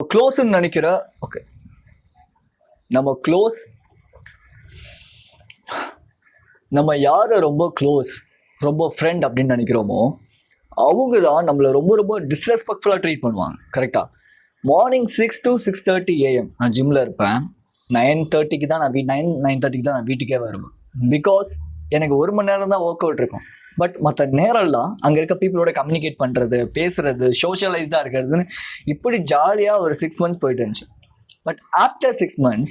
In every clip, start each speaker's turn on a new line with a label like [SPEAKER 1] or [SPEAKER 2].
[SPEAKER 1] க்ளோஸ்ன்னு நினைக்கிற ஓகே நம்ம க்ளோஸ் நம்ம யாரை ரொம்ப க்ளோஸ் ரொம்ப ஃப்ரெண்ட் அப்படின்னு நினைக்கிறோமோ அவங்க தான் நம்மளை ரொம்ப ரொம்ப டிஸ்ரெஸ்பெக்ட்ஃபுல்லாக ட்ரீட் பண்ணுவாங்க. கரெக்டாக மார்னிங் 6 to 6:30 AM நான் ஜிம்மில் இருப்பேன். 9:30 தான் நான் 9:30 தான் நான் வீட்டுக்கே வருவேன். பிகாஸ் எனக்கு 1 மணி நேரம் தான் ஒர்க் அவுட் இருக்கும். பட் மற்ற நேரம்லாம் அங்கே இருக்க பீப்புளோட கம்யூனிகேட் பண்ணுறது, பேசுறது, சோஷியலைஸ்டாக இருக்கிறதுன்னு இப்படி ஜாலியாக ஒரு 6 months போயிட்டு இருந்துச்சு. பட் ஆஃப்டர் 6 months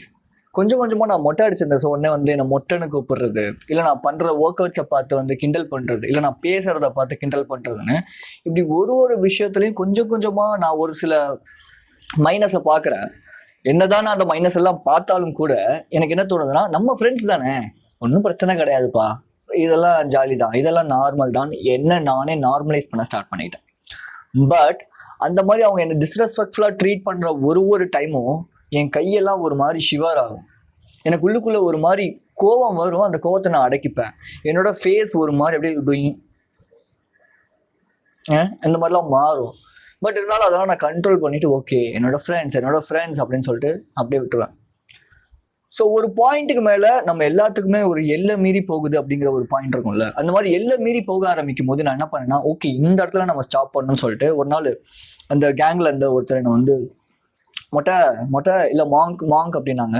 [SPEAKER 1] கொஞ்சம் கொஞ்சமாக நான் மொட்டை அடிச்சிருந்தேன். ஸோ உடனே வந்து என்னை மொட்டைன்னு கூப்பிடுறது, இல்லை நான் பண்ணுற ஒர்க் அவுட்ஸை பார்த்து வந்து கிண்டல் பண்ணுறது, இல்லை நான் பேசுகிறத பார்த்து கிண்டல் பண்ணுறதுன்னு இப்படி ஒரு விஷயத்துலையும் கொஞ்சம் கொஞ்சமாக நான் ஒரு சில மைனஸை பார்க்குறேன். என்னதான் நான் அந்த மைனஸ் எல்லாம் பார்த்தாலும் கூட எனக்கு என்ன தோணுதுன்னா, நம்ம ஃப்ரெண்ட்ஸ் தானே, ஒன்றும் பிரச்சனை கிடையாதுப்பா, இதெல்லாம் ஜாலி தான், இதெல்லாம் நார்மல் தான், என்ன நானே நார்மலைஸ் பண்ண ஸ்டார்ட் பண்ணிட்டேன். பட் அந்த மாதிரி அவங்க என்னை டிஸ்ரெஸ்பெக்ட்ஃபுல்லாக ட்ரீட் பண்ணுற ஒரு டைமும் என் கையெல்லாம் ஒரு மாதிரி ஷிவர் ஆகும். எனக்கு உள்ளுக்குள்ளே ஒரு மாதிரி கோவம் வரும். அந்த கோவத்தை நான் அடக்கிப்பேன். என்னோட ஃபேஸ் ஒரு மாதிரி அப்படியே இந்த மாதிரிலாம் மாறும். பட் இருந்தாலும் அதெல்லாம் நான் கண்ட்ரோல் பண்ணிட்டு ஓகே என்னோட ஃப்ரெண்ட்ஸ் அப்படின்னு சொல்லிட்டு அப்படியே விட்டுருவேன். ஸோ ஒரு பாயிண்ட்டுக்கு மேலே நம்ம எல்லாத்துக்குமே ஒரு எல்லை மீறி போகுது அப்படிங்கிற ஒரு பாயிண்ட் இருக்கும்ல, அந்த மாதிரி எல்லை மீறி போக ஆரம்பிக்கும் போது நான் என்ன பண்ணேன்னா, ஓகே இந்த இடத்துல நம்ம ஸ்டாப் பண்ணணும்னு சொல்லிட்டு ஒரு நாள் அந்த கேங்கில் இருந்த ஒருத்தர் என்னை வந்து மொட்டை இல்லை மாங்க் அப்படின்னாங்க.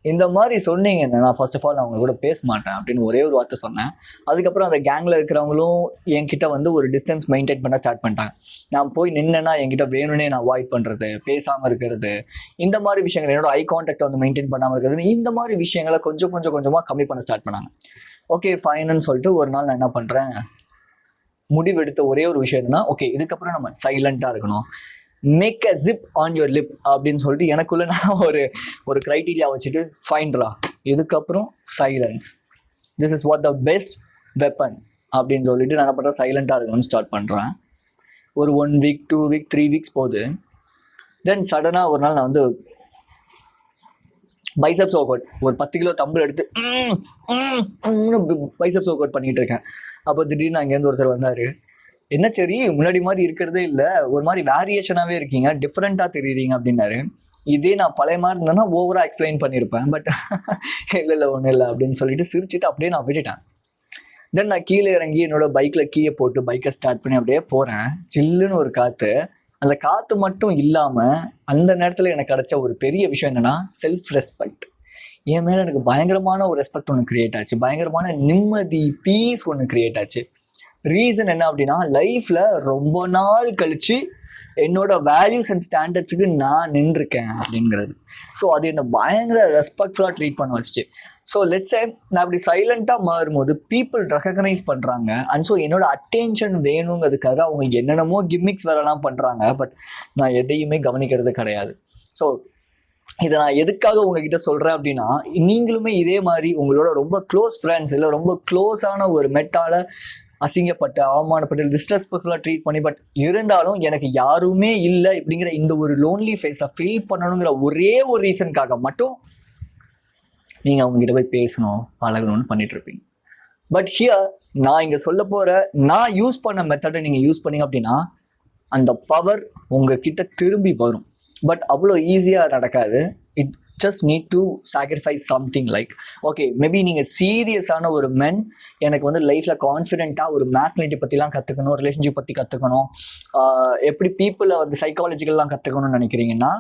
[SPEAKER 1] இந்த மாதிரி சொன்னீங்கன்னா நான் ஃபர்ஸ்ட் ஆஃப் ஆல் நான் அவங்க கூட பேச மாட்டேன் அப்படின்னு ஒரே ஒரு வார்த்தை சொன்னேன். அதுக்கப்புறம் அந்த கேங்கில் இருக்கிறவங்களும் என்கிட்ட வந்து ஒரு டிஸ்டன்ஸ் மெயின்டைன் பண்ண ஸ்டார்ட் பண்ணிட்டாங்க. நான் போய் நின்னேன்னா என்கிட்ட வேணும்னே நான் அவாய்ட் பண்ணுறது, பேசாமல் இருக்கிறது, இந்த மாதிரி விஷயங்கள், என்னோட ஐ கான்டாக்டை வந்து மெயின்டைன் பண்ணாமல் இருக்கிறது, இந்த மாதிரி விஷயங்களை கொஞ்சமாக கம்மி பண்ண ஸ்டார்ட் பண்ணாங்க. ஓகே ஃபைனுன்னு சொல்லிட்டு ஒரு நாள் நான் என்ன பண்ணுறேன், முடிவெடுத்த ஒரே ஒரு விஷயம் என்னன்னா, ஓகே இதுக்கப்புறம் நம்ம சைலண்ட்டாக இருக்கணும், make a zip on your lip அப்படின்னு சொல்லிட்டு எனக்குள்ள நான் ஒரு க்ரைட்டீரியா வச்சுட்டு, ஃபைன்ரா இதுக்கப்புறம் silence, this is what the best weapon அப்படின்னு சொல்லிட்டு நான் என்ன பண்ணுறேன், சைலண்ட்டாக இருக்கணும்னு ஸ்டார்ட் பண்ணுறேன். ஒரு 1 week 2 week 3 weeks போகுது. தென் சடனாக ஒரு நாள் நான் வந்து பைசப்ஸ் ஒர்க் அவுட் ஒரு 10 கிலோ தம்பிள் எடுத்து பைசப்ஸ் ஒர்க் அவுட் பண்ணிகிட்டு இருக்கேன். அப்போ திடீர்னு அங்கேருந்து ஒருத்தர் வந்தார். என்ன சரி முன்னாடி மாதிரி இருக்கிறதே இல்லை, ஒரு மாதிரி வேரியேஷனாகவே இருக்கீங்க, டிஃப்ரெண்ட்டாக தெரியுறீங்க அப்படின்னாரு. இதே நான் பழைய மாதிரி இருந்தேன்னா ஓவராக எக்ஸ்பிளைன் பண்ணியிருப்பேன். பட் இல்லை ஒன்றும் இல்லை அப்படின்னு சொல்லிட்டு சிரிச்சுட்டு அப்படியே நான் விட்டுட்டேன். தென் நான் கீழே இறங்கி என்னோட பைக்கில் கீயை போட்டு பைக்கை ஸ்டார்ட் பண்ணி அப்படியே போகிறேன். சில்லுன்னு ஒரு காற்று. அந்த காற்று மட்டும் இல்லாமல் அந்த நேரத்தில் எனக்கு கிடைச்ச ஒரு பெரிய விஷயம் என்னென்னா செல்ஃப் ரெஸ்பெக்ட். என் மேலே எனக்கு பயங்கரமான ஒரு ரெஸ்பெக்ட் ஒன்று க்ரியேட் ஆச்சு, பயங்கரமான நிம்மதி பீஸ் ஒன்று க்ரியேட் ஆச்சு. ரீசன் என்ன அப்படின்னா, லைஃப்ல ரொம்ப நாள் கழிச்சு என்னோட வேல்யூஸ் அண்ட் ஸ்டாண்டர்ட்ஸுக்கு நான் நின்றுருக்கேன் அப்படிங்கிறது. ஸோ அது என்னை பயங்கர ரெஸ்பெக்ட்ஃபுல்லாக ட்ரீட் பண்ண வச்சுச்சு. ஸோ லெட்ஸ் சே நான் அப்படி சைலண்ட்டாக மாறும்போது பீப்புள் ரெகக்னைஸ் பண்ணுறாங்க. அண்ட் ஸோ என்னோட அட்டென்ஷன் வேணுங்கிறதுக்காக அவங்க என்னென்னமோ கிம்மிக்ஸ் வேலைலாம் பண்ணுறாங்க. பட் நான் எதையுமே கவனிக்கிறது கிடையாது. ஸோ இதை நான் எதுக்காக உங்ககிட்ட சொல்கிறேன் அப்படின்னா, நீங்களுமே இதே மாதிரி உங்களோட ரொம்ப க்ளோஸ் ஃப்ரெண்ட்ஸ் இல்லை ரொம்ப க்ளோஸான ஒரு மெட்டால அசிங்கப்பட்ட அவமானப்பட்டு டிஸ்ரெஸ்பெக்ட்ஃபுல்லாக ட்ரீட் பண்ணி, பட் இருந்தாலும் எனக்கு யாருமே இல்லை இப்படிங்கிற இந்த ஒரு லோன்லி ஃபேஸை ஃபீல் பண்ணணுங்கிற ஒரே ஒரு ரீசனுக்காக மட்டும் நீங்கள் அவங்ககிட்ட போய் பேசணும் பழகணும்னு பண்ணிட்டு இருப்பீங்க. பட் ஹியர் நான் இங்கே சொல்ல போகிற நான் யூஸ் பண்ண மெத்தடை நீங்கள் யூஸ் பண்ணீங்க அப்படின்னா அந்த பவர் உங்ககிட்ட திரும்பி வரும். பட் அவ்வளோ ஈஸியாக நடக்காது. It just need to sacrifice something like okay maybe நீங்கள் சீரியஸான ஒரு மென், எனக்கு வந்து லைஃப்பில் கான்ஃபிடென்ட்டாக ஒரு மேஸ்லிட்டி பற்றிலாம் கற்றுக்கணும், ரிலேஷன்ஷிப் பற்றி கற்றுக்கணும், எப்படி பீப்புளை வந்து சைக்காலஜிக்கல்லாம் கற்றுக்கணும்னு நினைக்கிறீங்கன்னா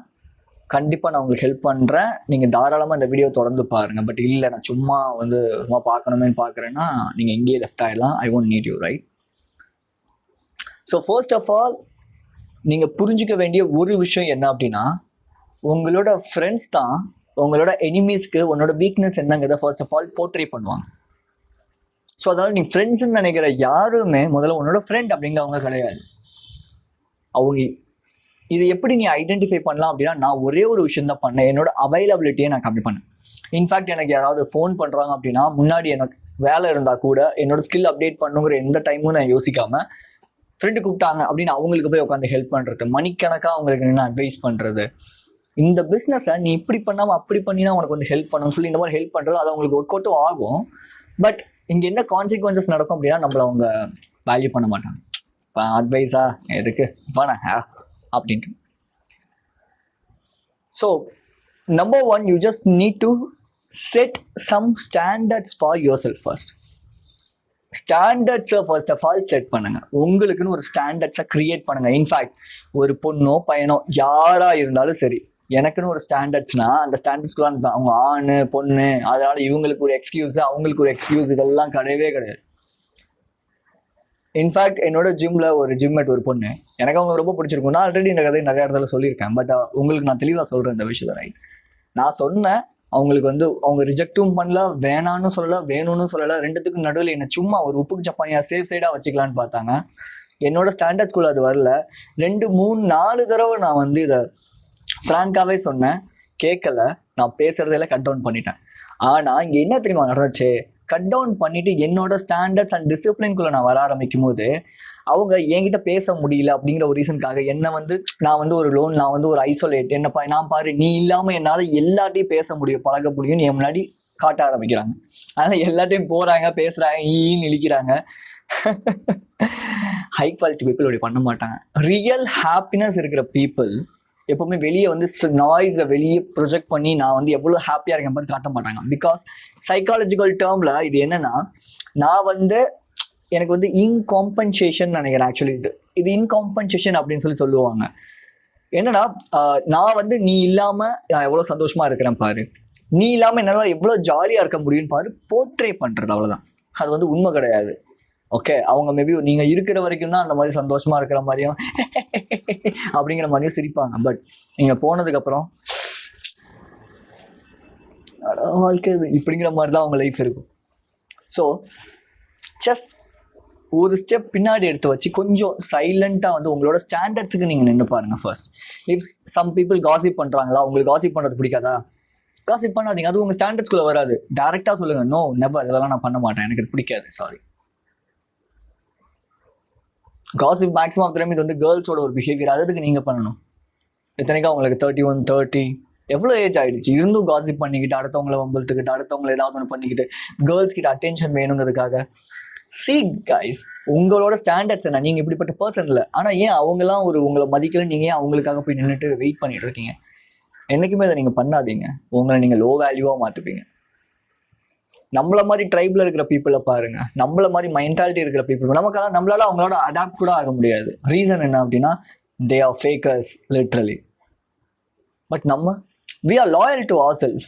[SPEAKER 1] கண்டிப்பாக நான் உங்களுக்கு ஹெல்ப் பண்ணுறேன். நீங்கள் தாராளமாக இந்த வீடியோ தொடர்ந்து பாருங்கள். பட் இல்லை நான் சும்மா பார்க்கணுமேனு பார்க்குறேன்னா நீங்கள் இங்கேயே லெஃப்ட் ஆகிடலாம். I won't need you right. So first of all நீங்கள் புரிஞ்சிக்க வேண்டிய ஒரு விஷயம் என்ன அப்படின்னா, உங்களோட ஃப்ரெண்ட்ஸ் தான் உங்களோட எனிமீஸ்க்கு உன்னோட வீக்னஸ் என்னங்கிறத ஃபர்ஸ்ட் ஆஃப் ஆல் போர்ட்ரே பண்ணுவாங்க. ஸோ அதனால் நீ ஃப்ரெண்ட்ஸ்ன்னு நினைக்கிற யாருமே முதல்ல உன்னோட ஃப்ரெண்ட் அப்படிங்கிறவங்க கிடையாது. அவங்க இது எப்படி நீ ஐடென்டிஃபை பண்ணலாம் அப்படின்னா, நான் ஒரே ஒரு விஷயம் தான் பண்ணேன், என்னோட அவைலபிலிட்டியை நான் கம்மி பண்ணேன். இன்ஃபேக்ட் எனக்கு யாராவது ஃபோன் பண்ணுறாங்க அப்படின்னா முன்னாடி எனக்கு வேலை இருந்தால் கூட என்னோட ஸ்கில் அப்டேட் பண்ணுங்கிற எந்த டைமும் நான் யோசிக்காமல் ஃப்ரெண்டு கூப்பிட்டாங்க அப்படின்னு அவங்களுக்கு போய் உட்காந்து ஹெல்ப் பண்ணுறது, மணிக்கணக்காக அவங்களுக்கு என்ன அட்வைஸ் பண்ணுறது, இந்த பிஸ்னஸை நீ இப்படி பண்ணாமல் அப்படி பண்ணினா உனக்கு வந்து ஹெல்ப் பண்ணணும்னு சொல்லி இந்த மாதிரி ஹெல்ப் பண்ணுறது, அது அவங்களுக்கு ஒர்க் அவுட்டும் ஆகும். பட் இங்கே என்ன கான்சிக்வன்சஸ் நடக்கும் அப்படின்னா, நம்மளை அவங்க வேல்யூ பண்ண மாட்டாங்க. இப்போ அட்வைஸா எதுக்கு பண்ண அப்படின்ட்டு so number one, you just need to set some standards for yourself first. ஸ்டாண்டர்ட்ஸை ஃபர்ஸ்ட் ஆஃப் ஆல் செட் பண்ணுங்க. உங்களுக்குன்னு ஒரு ஸ்டாண்டர்ட்ஸை கிரியேட் பண்ணுங்க. இன்ஃபேக்ட் ஒரு பொண்ணோ பையனோ யாராக இருந்தாலும் சரி, எனக்குன்னு ஒரு ஸ்டாண்டர்ட்ஸ்னா அந்த ஸ்டாண்டர்ட்ஸ்க்குலாம் அவங்க ஆண் பொண்ணு அதனால இவங்களுக்கு ஒரு எக்ஸ்கியூஸ் அவங்களுக்கு ஒரு எக்ஸ்கியூஸ் இதெல்லாம் கிடையவே கிடையாது. இன்ஃபேக்ட் என்னோட ஜிம்ல ஒரு ஜிம்மேட் ஒரு பொண்ணு, எனக்கு அவங்க ரொம்ப பிடிச்சிருக்கும். நான் ஆல்ரெடி இந்த கதையை நிறைய இடத்துல சொல்லியிருக்கேன், பட் உங்களுக்கு நான் தெளிவாக சொல்கிறேன் இந்த விஷயத்தை. ரைட், நான் சொன்னேன், அவங்களுக்கு வந்து அவங்க ரிஜெக்டும் பண்ணல, வேணான்னு சொல்லலை, வேணும்னு சொல்லலை, ரெண்டுத்துக்கும் நடுவில் என்ன சும்மா ஒரு உப்புக்கு சப்பானியாக சேஃப் சைடாக வச்சுக்கலான்னு பார்த்தாங்க. என்னோட ஸ்டாண்டர்ட்ஸ்குள்ள அது வரல. 2 3 4 தடவை நான் வந்து இதை ஃப்ராங்காகவே சொன்னேன், கேட்கல. நான் பேசுறதெல்லாம் கட் டவுன் பண்ணிட்டேன். ஆனால் இங்கே என்ன தெரியுமா நடந்துச்சு, கட் டவுன் பண்ணிட்டு என்னோட ஸ்டாண்டர்ட்ஸ் அண்ட் டிசிப்ளின்குள்ளே நான் வர ஆரம்பிக்கும் போது அவங்க என்கிட்ட பேச முடியல அப்படிங்கிற ஒரு ரீசனுக்காக என்னை வந்து நான் வந்து ஒரு லோன், நான் வந்து ஒரு ஐசோலேட், என்னப்பா நான் பாரு நீ இல்லாமல் என்னால் எல்லாத்தையும் பேச முடியும் பழக முடியும்னு என் முன்னாடி காட்ட ஆரம்பிக்கிறாங்க. அதனால் எல்லாத்தையும் போகிறாங்க, பேசுகிறாங்க, ஈன்னு இழிக்கிறாங்க. ஹை குவாலிட்டி பீப்புள் அப்படி பண்ண மாட்டாங்க. ரியல் ஹாப்பினஸ் இருக்கிற பீப்புள் எப்பவுமே வெளியே வந்து நாய்ஸை வெளியே ப்ரொஜெக்ட் பண்ணி நான் வந்து எவ்வளோ ஹாப்பியாக இருக்கேன் மாதிரி காட்ட மாட்டாங்க. பிகாஸ் சைக்காலஜிக்கல் டேர்மில் இது என்னன்னா, நான் வந்து எனக்கு வந்து இன்காம்பன்சேஷன் நினைக்கிறேன். ஆக்சுவலி இது இன்காம்பன்சேஷன் அப்படின்னு சொல்லுவாங்க. என்னன்னா, நான் வந்து நீ இல்லாமல் நான் எவ்வளோ சந்தோஷமா இருக்கிறேன் பாரு, நீ இல்லாமல் என்னால் எவ்வளோ ஜாலியாக இருக்க முடியும்னு பாரு, போர்ட்ரே பண்ணுறது, அவ்வளோதான். அது வந்து உண்மை கிடையாது. ஓகே, அவங்க மேபி நீங்கள் இருக்கிற வரைக்கும் தான் அந்த மாதிரி சந்தோஷமா இருக்கிற மாதிரியும் அப்படிங்கிற மாதிரியும் சிரிப்பாங்க. பட் நீங்கள் போனதுக்கப்புறம் வாழ்க்கை இப்படிங்கிற மாதிரி தான் அவங்க லைஃப் இருக்கும். ஸோ ஜஸ்ட் ஒரு ஸ்டெப் பின்னாடி எடுத்து வச்சு கொஞ்சம் சைலண்டாக வந்து உங்களோட ஸ்டாண்டர்ட்ஸுக்கு நீங்கள் நின்று பாருங்க first. If some people gossip பண்ணுறாங்களா, உங்களுக்கு காசிப் பண்ணுறது பிடிக்காதா, காசிப் பண்ணாதீங்க. அது உங்கள் ஸ்டாண்டர்ட்ஸ்குள்ளே வராது. டேரெக்டாக சொல்லுங்கள், நோ நெவர், இதெல்லாம் நான் பண்ண மாட்டேன், எனக்கு பிடிக்காது, sorry. Gossip maximum of time இது வந்து கேர்ள்ஸோட ஒரு பிஹேவியர். அதுக்கு நீங்கள் பண்ணணும். இத்தனைக்கும் அவங்களுக்கு 31 30 எவ்வளோ ஏஜ் ஆகிடுச்சு, இருந்தும் காசிப் பண்ணிக்கிட்டு அடுத்தவங்களை வம்பழுத்துக்கிட்டு அடுத்தவங்களை ஏதாவது ஒன்று பண்ணிக்கிட்டு கேர்ள்ஸ் கிட்ட அட்டென்ஷன் வேணுங்கிறதுக்காக. See guys, உங்களோட ஸ்டாண்டர்ட்ஸ் என்ன, நீங்கள் இப்படிப்பட்ட பர்சன் இல்லை. ஆனால் ஏன் அவங்களாம் உங்களை மதிக்கல, நீங்கள் ஏன் அவங்களுக்காக போய் நின்றுட்டு வெயிட் பண்ணிட்டு இருக்கீங்க? என்றைக்குமே அதை நீங்கள் பண்ணாதீங்க. உங்களை நீங்கள் லோ வேல்யூவாக மாற்றுப்பீங்க. நம்மள மாதிரி ட்ரைபில் இருக்கிற பீப்புளை பாருங்க, நம்மள மாதிரி மென்டாலிட்டி இருக்கிற பீப்புள் நம்மளால அவங்களோட அடாப்ட் கூட ஆக முடியாது. ரீசன் என்ன அப்படின்னா, they are fakers literally. But we are loyal to ourselves.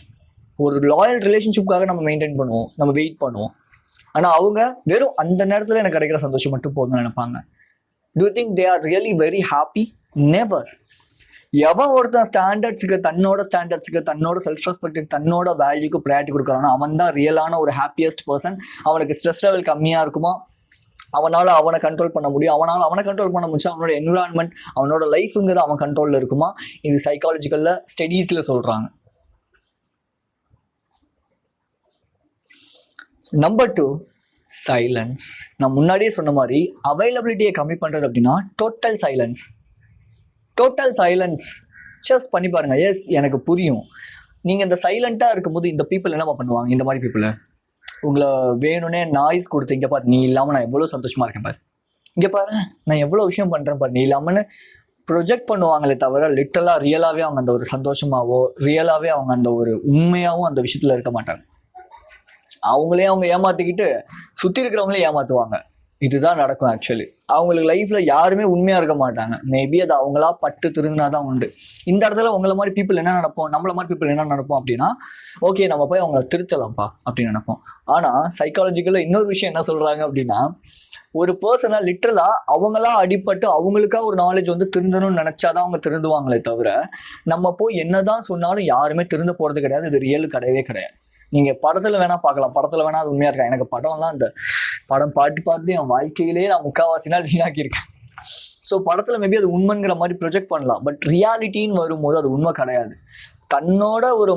[SPEAKER 1] ஒரு லாயல் ரிலேஷன்ஷிப்காக நம்ம மெயின்டைன் பண்ணுவோம், நம்ம வெயிட் பண்ணுவோம். ஆனால் அவங்க வெறும் அந்த நேரத்தில் எனக்கு கிடைக்கிற சந்தோஷம் மட்டும் போதும்னு நினைப்பாங்க. Do you think they are really very happy? Never. எவன் ஒருத்தன் தன்னோட ஸ்டாண்டர்ட்ஸுக்கு தன்னோட செல்ஃப் ரெஸ்பெக்ட் தன்னோட வேல்யூக்கு ப்ரையாரிட்டி கொடுக்குறானோ அவன் தான் ரியலான ஒரு ஹாப்பியஸ்ட் பர்சன். அவனுக்கு ஸ்ட்ரெஸ் லெவல் கம்மியாக இருக்குமா, அவனை கண்ட்ரோல் பண்ண முடியும், அவனை கண்ட்ரோல் பண்ண முடிச்சு அவனோட என்விரான்மெண்ட் அவனோட லைஃபுங்கிறது அவன் கண்ட்ரோலில் இருக்குமா. இது சைக்காலஜிக்கலில் ஸ்டடீஸில் சொல்கிறாங்க. Number 2, silence. நான் முன்னாடியே சொன்ன மாதிரி அவைலபிலிட்டியை கம்மி பண்ணுறது அப்படின்னா டோட்டல் சைலன்ஸ் ஜஸ்ட் பண்ணி பாருங்க. எஸ், எனக்கு புரியும். நீங்கள் இந்த சைலண்ட்டாக இருக்கும்போது இந்த பீப்புள் என்னமா பண்ணுவாங்க, இந்த மாதிரி பீப்புளை உங்களை வேணும்னே நாய்ஸ் கொடுத்து, இங்கே பாரு நீ இல்லாமல் நான் எவ்வளோ சந்தோஷமாக இருக்கேன் பாரு, இங்கே பாரு நான் எவ்வளோ விஷயம் பண்ணுறேன் பாரு நீ இல்லாமல்னு ப்ரொஜெக்ட் பண்ணுவாங்களே தவிர லிட்டரலாக ரியலாகவே அவங்க அந்த ஒரு சந்தோஷமாவோ ரியலாகவே அவங்க அந்த ஒரு உண்மையாகவும் அந்த விஷயத்தில் இருக்க மாட்டாங்க. அவங்களே அவங்க ஏமாத்திக்கிட்டு சுற்றி இருக்கிறவங்களே ஏமாற்றுவாங்க. இதுதான் நடக்கும். ஆக்சுவலி அவங்களுக்கு லைஃப்ல யாருமே உண்மையா இருக்க மாட்டாங்க. மேபி அது அவங்களா பட்டு திருந்தினாதான் உண்டு. இந்த இடத்துல உங்களை மாதிரி பீப்புள் என்ன நினைப்போம், நம்மள மாதிரி பீப்புள் என்ன நினைப்போம் அப்படின்னா, ஓகே நம்ம போய் அவங்கள திருத்தலாம்ப்பா அப்படின்னு நினைப்போம். ஆனா சைக்காலஜிக்கலா இன்னொரு விஷயம் என்ன சொல்றாங்க அப்படின்னா, ஒரு பர்சனை லிட்டரலா அவங்களா அடிபட்டு அவங்களுக்கா ஒரு நாலேஜ் வந்து திருந்தணும்னு நினைச்சாதான் அவங்க திருந்துவாங்களே தவிர, நம்ம போய் என்னதான் சொன்னாலும் யாருமே திருந்த போறது கிடையாது. இது ரியல் கிடையவே கிடையாது. நீங்க படத்துல வேணா பார்க்கலாம், படத்துல வேணா அது உண்மையா இருக்கா. எனக்கு படம்லாம் அந்த படம் பார்த்து என் வாழ்க்கையிலேயே நான் 3/4 நாள் வீணாக்கியிருக்கேன். ஸோ படத்துல மேபி அது உண்மைங்கிற மாதிரி ப்ரொஜெக்ட் பண்ணலாம். பட் ரியாலிட்டின்னு வரும்போது அது உண்மை கிடையாது. தன்னோட ஒரு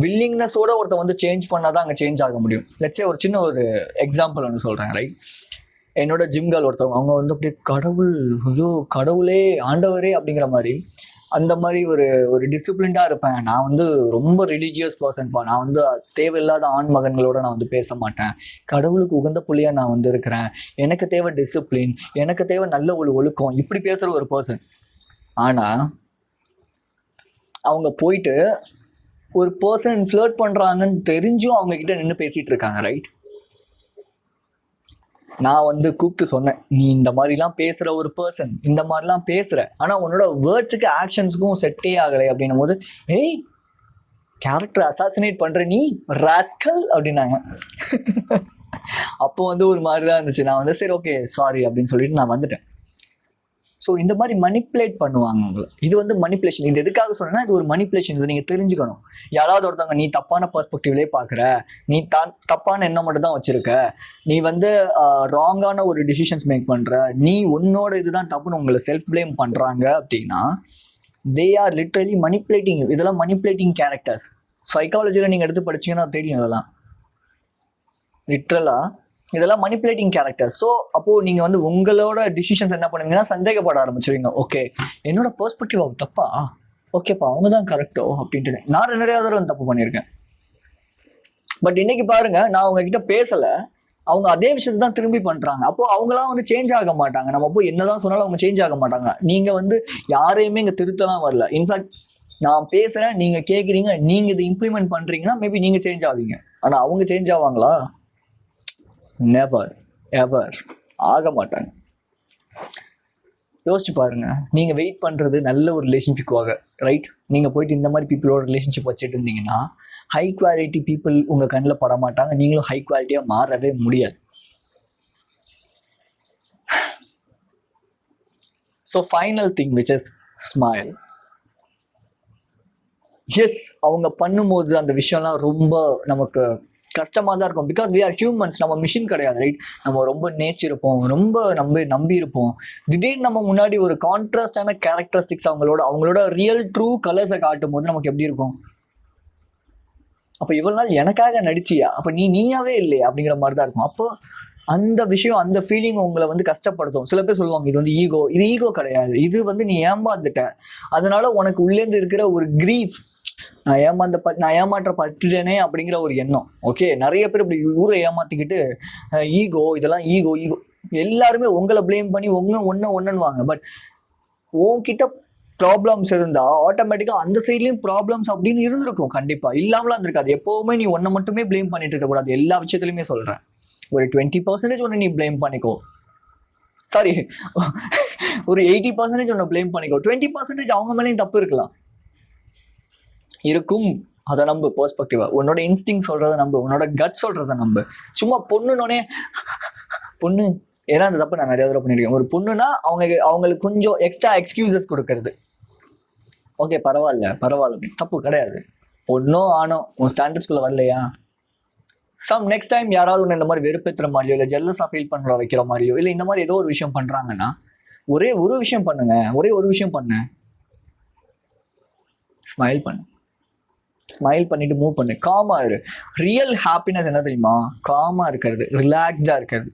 [SPEAKER 1] வில்லிங்னஸோட ஒருத்தர் வந்து சேஞ்ச் பண்ணாதான் அங்கே சேஞ்ச் ஆக முடியும். லெட்ஸே ஒரு சின்ன ஒரு எக்ஸாம்பிள் ஒன்று சொல்றேன். ரைட், என்னோட ஜிம் கேர்ள் ஒருத்தவங்க, அவங்க வந்து அப்படியே கடவுள், ஐயோ கடவுளே ஆண்டவரே அப்படிங்கிற மாதிரி அந்த மாதிரி ஒரு டிசிப்ளின்டாக இருப்பேன். நான் வந்து ரொம்ப ரிலீஜியஸ் பர்சன்ப்பா. நான் வந்து தேவையில்லாத ஆண் மகன்களோட நான் வந்து பேச மாட்டேன். கடவுளுக்கு உகந்த புள்ளியாக நான் வந்து இருக்கிறேன். எனக்கு தேவை டிசிப்ளின், எனக்கு தேவை நல்ல ஒரு ஒழுக்கம், இப்படி பேசுகிற ஒரு பர்சன். ஆனால் அவங்க போயிட்டு ஒரு பர்சன் ஃப்ளர்ட் பண்றாங்கன்னு தெரிஞ்சும் அவங்க கிட்ட நின்று பேசிட்டு இருக்காங்க, ரைட்? நான் வந்து கூப்பிட்டு சொன்னேன், நீ இந்த மாதிரிலாம் பேசுற ஒரு பர்சன், இந்த மாதிரிலாம் பேசுற, ஆனா உன்னோட வேர்ட்ஸுக்கு ஆக்ஷன்ஸுக்கும் செட்டே ஆகலை அப்படின்னும் போது, ஏய் கேரக்டர் அசாசினேட் பண்ற நீ ராஸ்கல் அப்படின்னாங்க. அப்போ வந்து ஒரு மாதிரி தான் இருந்துச்சு. நான் வந்து சரி ஓகே சாரி அப்படின்னு சொல்லிட்டு நான் வந்துட்டேன். ஸோ இந்த மாதிரி மனிப்புலேட் பண்ணுவாங்க உங்களை. இது வந்து மனிப்புலேஷன். இது எதுக்காக சொன்னேன்னா, இது ஒரு மனிப்புலேஷன். இது நீங்கள் தெரிஞ்சுக்கணும். யாராவது ஒருத்தவங்க நீ தப்பான பெர்ஸ்பெக்டிவ்லேயே பார்க்குற, நீ தப்பான எண்ணம் மட்டும் தான் வச்சிருக்க, நீ வந்து ராங்கான ஒரு டிசிஷன்ஸ் மேக் பண்ணுற, நீ உன்னோட இதுதான் தப்புன்னு உங்களை செல்ஃப் பிளேம் பண்ணுறாங்க அப்படின்னா, தே ஆர் லிட்ரலி மனிப்புலேட்டிங். இதெல்லாம் மனிப்புலேட்டிங் கேரக்டர்ஸ். சைக்காலஜியில் நீங்கள் எடுத்து படிச்சீங்கன்னா தெரியும். இதெல்லாம் லிட்ரலாக இதெல்லாம் மனிப்புலேட்டிங் கேரக்டர். ஸோ அப்போது நீங்கள் வந்து உங்களோட டிசிஷன்ஸ் என்ன பண்ணுவீங்கன்னா சந்தேகப்பட ஆரம்பிச்சிருவீங்க. ஓகே என்னோட பெர்ஸ்பெக்டிவ் தப்பா, ஓகேப்பா அவங்க தான் கரெக்டோ அப்படின்ட்டு. நான் நிறைய தடவை தப்பு பண்ணியிருக்கேன். பட் இன்னைக்கு பாருங்க, நான் உங்ககிட்ட பேசலை, அவங்க அதே விஷயத்தை தான் திரும்பி பண்ணுறாங்க. அப்போ அவங்களாம் வந்து சேஞ்ச் ஆக மாட்டாங்க. நம்ம போய் என்னதான் சொன்னாலும் அவங்க சேஞ்ச் ஆக மாட்டாங்க. நீங்கள் வந்து யாரையுமே இங்கே திருத்தலாம் வரல. இன்ஃபேக்ட் நான் பேசுகிறேன், நீங்கள் கேட்குறீங்க, நீங்கள் இதை இம்ப்ளிமெண்ட் பண்ணுறீங்கன்னா மேபி நீங்கள் சேஞ்ச் ஆவீங்க. ஆனால் அவங்க சேஞ்ச் ஆவாங்களா? நெவர் எவர் ஆக மாட்டாங்க. யோசிச்சு பாருங்க. நீங்கள் வெயிட் பண்ணுறது நல்ல ஒரு ரிலேஷன்ஷிப்புக்காக, ரைட்? நீங்கள் போயிட்டு இந்த மாதிரி பீப்புளோட ரிலேஷன்ஷிப் வச்சுட்டு இருந்தீங்கன்னா ஹை குவாலிட்டி பீப்புள் உங்கள் கண்ணில் பட மாட்டாங்க. நீங்களும் ஹை குவாலிட்டியாக மாறவே முடியாது. So final thing which is smile. Yes, அவங்க பண்ணும்போது அந்த விஷயம்லாம் ரொம்ப நமக்கு கஷ்டமாக தான் இருக்கும். Because we are humans. நம்ம மிஷின் கிடையாது, ரைட்? நம்ம ரொம்ப நேசிச்சிருப்போம், ரொம்ப நம்பி இருப்போம். திடீர்னு நம்ம முன்னாடி ஒரு கான்ட்ராஸ்டான கேரக்டரிஸ்டிக்ஸ் அவங்களோட ரியல் ட்ரூ கலர்ஸை காட்டும் போது நமக்கு எப்படி இருக்கும்? அப்போ இவ்வளவு நாள் எனக்காக நடிச்சியா, அப்போ நீயாவே இல்லையா அப்படிங்கிற மாதிரி தான் இருக்கும். அப்போ அந்த விஷயம், அந்த ஃபீலிங் உங்களை வந்து கஷ்டப்படுத்தும். சில பேர் சொல்லுவாங்க இது வந்து ஈகோ. இது ஈகோ கிடையாது. இது வந்து நீ ஏமாந்துட்ட, அதனால உனக்கு உள்ளேருந்து இருக்கிற ஒரு கிரீஃப், நான் ஏமாற்றப்பட்டுட்டேனே அப்படிங்கிற ஒரு எண்ணம். ஓகே, நிறைய பேர் இப்படி ஊரை ஏமாத்திக்கிட்டு ஈகோ, இதெல்லாம் ஈகோ. எல்லாருமே உங்களை பிளேம் பண்ணி ஒன்னுவாங்க. பட் உன்கிட்ட ப்ராப்ளம்ஸ் இருந்தா ஆட்டோமேட்டிக்கா அந்த சைட்லயும் ப்ராப்ளம்ஸ் அப்படின்னு இருந்திருக்கும். கண்டிப்பா இல்லாமலாம் இருந்திருக்காது. எப்பவுமே நீ ஒன்னை மட்டுமே பிளேம் பண்ணிட்டு இருக்க கூடாது. எல்லா விஷயத்துலயுமே சொல்றேன், ஒரு 20% ஒன்று நீ பிளேம் பண்ணிக்கோ. சாரி, ஒரு 80% ஒன்று பிளேம் பண்ணிக்கோ. 20% அவங்க மேலேயும் தப்பு இருக்கலாம், இருக்கும். அதை நம்பு. பெர்ஸ்பெக்டிவா உன்னோட இன்ஸ்டிங் சொல்றதை நம்பு, உன்னோட கட் சொல்றதை நம்பு. சும்மா பொண்ணுனோடனே பொண்ணு, ஏன்னா அந்த தப்பு நான் நிறைய தடவை பண்ணியிருக்கேன். ஒரு பொண்ணுனா அவங்களுக்கு கொஞ்சம் எக்ஸ்ட்ரா எக்ஸ்கியூசஸ் கொடுக்கறது. ஓகே பரவாயில்ல தப்பு கிடையாது. பொண்ணோ ஆனோ உன் ஸ்டாண்டர்ட்ஸ்குள்ள வரலையா, நெக்ஸ்ட் டைம் யாராவது ஒன்று இந்த மாதிரி வெறுப்பேற்றுற மாதிரியோ இல்லை ஜெல்லஸாக ஃபீல் பண்ணுற வைக்கிற மாதிரியோ இல்லை இந்த மாதிரி ஏதோ ஒரு விஷயம் பண்ணுறாங்கன்னா ஒரே ஒரு விஷயம் பண்ணுங்க. ஸ்மைல் பண்ணு. ஸ்மைல் பண்ணிட்டு மூவ் பண்ணு. காமா இரு. ரியல் ஹாப்பினஸ் என்ன தெரியுமா? காமா இருக்கிறது, ரிலாக்ஸ்டா இருக்கிறது.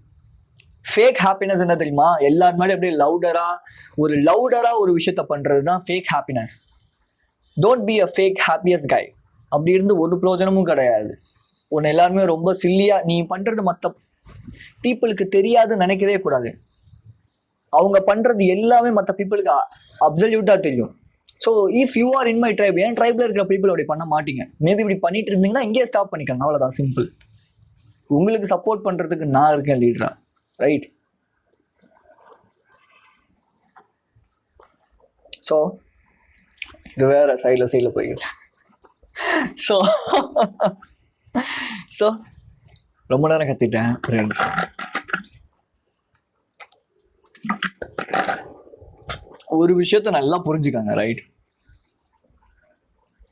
[SPEAKER 1] ஃபேக் ஹாப்பினஸ் என்ன தெரியுமா? எல்லாரும் முன்னாடி அப்படியே லவுடரா ஒரு விஷயத்த பண்றது தான் fake happiness. Don't be a fake happiest guy. அப்படி இருந்து ஒரு பிரயோஜனமும் கிடையாது. உன்னை எல்லாருமே ரொம்ப சில்லியா நீ பண்றது மற்ற பீப்புளுக்கு தெரியாதுன்னு நினைக்கவே கூடாது. அவங்க பண்றது எல்லாமே மற்ற பீப்புளுக்கு அப்சல்யூட்டா தெரியும். So if you are in my tribe, என் ட்ரைப்ல இருக்கிற பீப்புள் அப்படி பண்ண மாட்டீங்க. மேபி இப்படி பண்ணிட்டு இருந்தீங்கன்னா இங்கேயே ஸ்டாப் பண்ணிக்கோங்க. அவ்வளோதான், சிம்பிள். உங்களுக்கு சப்போர்ட் பண்றதுக்கு நான் இருக்கேன் லீடரா, ரைட்? ஸோ இது வேற சைடில் போய்க்கிறேன். ஸோ ரொம்ப நேரம் கத்திட்டேன். ஒரு விஷயத்த நல்லா புரிஞ்சுக்காங்க, ரைட்?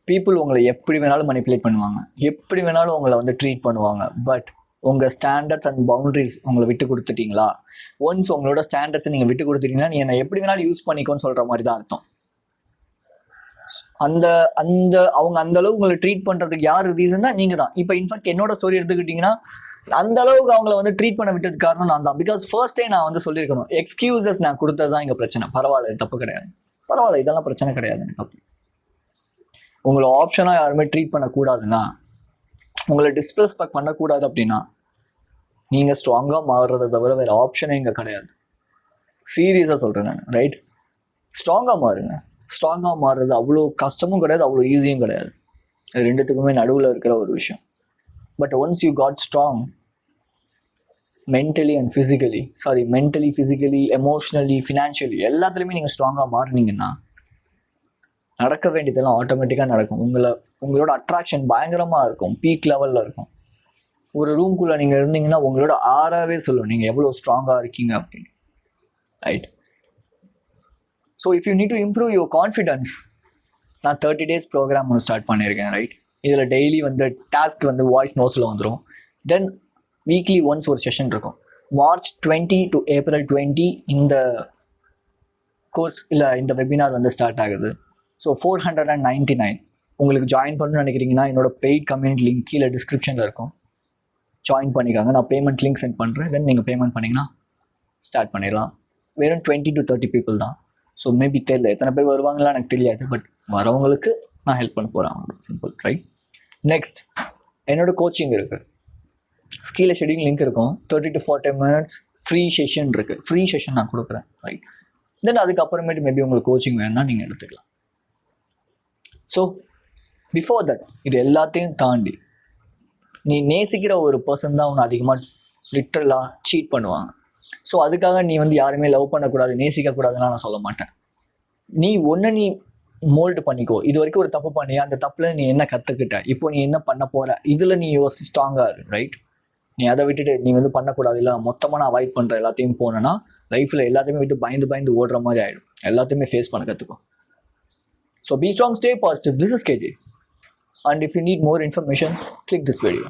[SPEAKER 1] பீப்புள் உங்களை எப்படி வேணாலும் மனிப்புலேட் பண்ணுவாங்க, எப்படி வேணாலும் உங்களை வந்து ட்ரீட் பண்ணுவாங்க. பட் உங்கள் ஸ்டாண்டர்ட்ஸ் அண்ட் பவுண்டரிஸ் உங்களை விட்டு கொடுத்துட்டீங்களா? ஒன்ஸ் உங்களோட ஸ்டாண்டர்ட்ஸை நீங்கள் விட்டு கொடுத்துட்டீங்கன்னா நீ என்னை எப்படி வேணாலும் யூஸ் பண்ணிக்கோன்னு சொல்கிற மாதிரி தான் அர்த்தம். அவங்க அந்த அளவுக்கு உங்களை ட்ரீட் பண்ணுறதுக்கு யார் ரீசன்னா நீங்கள் தான். இப்போ இன்ஃபேக்ட் என்னோட ஸ்டோரி எடுத்துக்கிட்டிங்கன்னா அந்த அளவுக்கு அவங்கள வந்து ட்ரீட் பண்ண விட்டதுக்கு காரணம் நான் தான். பிகாஸ் ஃபர்ஸ்டே நான் வந்து சொல்லியிருக்கணும், எக்ஸ்கியூசஸ் நான் கொடுத்தது தான் இங்கே பிரச்சனை. பரவாயில்ல, தப்பு கிடையாது, பரவாயில்ல, இதெல்லாம் பிரச்சனை கிடையாது. எனக்கு உங்களை ஆப்ஷனாக யாருமே ட்ரீட் பண்ணக்கூடாதுன்னா, உங்களை டிஸ்ரெஸ்பெக்ட் பண்ணக்கூடாது அப்படின்னா நீங்கள் ஸ்ட்ராங்காக மாறுறதை தவிர வேறு ஆப்ஷனே இங்கே கிடையாது. சீரியஸாக சொல்கிறேன் நான், ரைட்? ஸ்ட்ராங்காக மாறுங்க. ஸ்ட்ராங்காக மாறுறது அவ்வளோ கஷ்டமும் கிடையாது, அவ்வளோ ஈஸியும் கிடையாது. அது ரெண்டுத்துக்குமே நடுவில் இருக்கிற ஒரு விஷயம். But once you got strong mentally, physically, emotionally, financially எல்லாத்துலேயுமே நீங்கள் ஸ்ட்ராங்காக மாறினீங்கன்னா நடக்க வேண்டியதெல்லாம் ஆட்டோமேட்டிக்காக நடக்கும். உங்களோட அட்ராக்ஷன் பயங்கரமாக இருக்கும், பீக் லெவலில் இருக்கும். ஒரு ரூம்குள்ளே நீங்கள் இருந்தீங்கன்னா உங்களோட ஆறாவே சொல்லும் நீங்கள் எவ்வளோ ஸ்ட்ராங்காக இருக்கீங்க அப்படின்னு, right? So if you need to improve your confidence, நான் 30 days ப்ரோக்ராம் ஒன்று ஸ்டார்ட் பண்ணியிருக்கேன், ரைட்? இதில் டெய்லி டாஸ்க் வாய்ஸ் நோட்ஸில் வந்துடும். தென் வீக்லி ஒன்ஸ் ஒரு செஷன் இருக்கும். March 20 to April 20 இந்த கோர்ஸ் இல்லை இந்த வெபினார் ஸ்டார்ட் ஆகுது. ஸோ 499. உங்களுக்கு ஜாயின் பண்ணணும்னு நினைக்கிறீங்கன்னா என்னோட பெய்ட் கம்யூனிட்டி லிங்க் கீழே டிஸ்கிரிப்ஷனில் இருக்கும், ஜாயின் பண்ணிக்காங்க. நான் பேமெண்ட் லிங்க் சென்ட் பண்ணுறேன். தென் நீங்கள் பேமெண்ட் பண்ணிங்கன்னா ஸ்டார்ட் பண்ணிடலாம். வெறும் 20 to 30 people தான். ஸோ மேபி தெரியல எத்தனை பேர் வருவாங்களா எனக்கு தெரியாது, பட் வரவங்களுக்கு நான் ஹெல்ப் பண்ண போகிறேன், சிம்பிள், ரைட்? நெக்ஸ்ட் என்னோட கோச்சிங் இருக்குது, கீழே ஷெடியூல் லிங்க் இருக்கும். 30 to 40 minutes ஃப்ரீ செஷன் இருக்குது. ஃப்ரீ செஷன் நான் கொடுக்குறேன், ரைட்? தென் அதுக்கப்புறமேட்டு மேபி உங்களுக்கு கோச்சிங் வேணும்னா நீங்கள் எடுத்துக்கலாம். ஸோ பிஃபோர் தட் இது எல்லாத்தையும் தாண்டி நீ நேசிக்கிற ஒரு பர்சன் தான் உன்னை அதிகமாக லிட்ரலாக சீட் பண்ணுவாங்க. ஸோ அதுக்காக நீ யாருமே லவ் பண்ணக்கூடாது, நேசிக்கக்கூடாதுன்னா நான் சொல்ல மாட்டேன். நீ நீ மோல்டு பண்ணிக்கோ. இது வரைக்கும் ஒரு தப்பு பண்ணி அந்த தப்பில் நீ என்ன கற்றுக்கிட்ட, இப்போ நீ என்ன பண்ண போகிற, இதில் நீ ஸ்ட்ராங்காக இரு, ரைட்? நீ அதை விட்டுட்டு நீ பண்ணக்கூடாது, இல்லை மொத்தமாக நான் அவாய்ட் பண்ணுற எல்லாத்தையும் போனேன்னா லைஃப்பில் எல்லாத்தையுமே விட்டு பயந்து ஓடுற மாதிரி ஆகிடும். எல்லாத்தையுமே ஃபேஸ் பண்ண கற்றுக்கும். So be strong, stay positive. This is KJ. And if you need more information, click this video.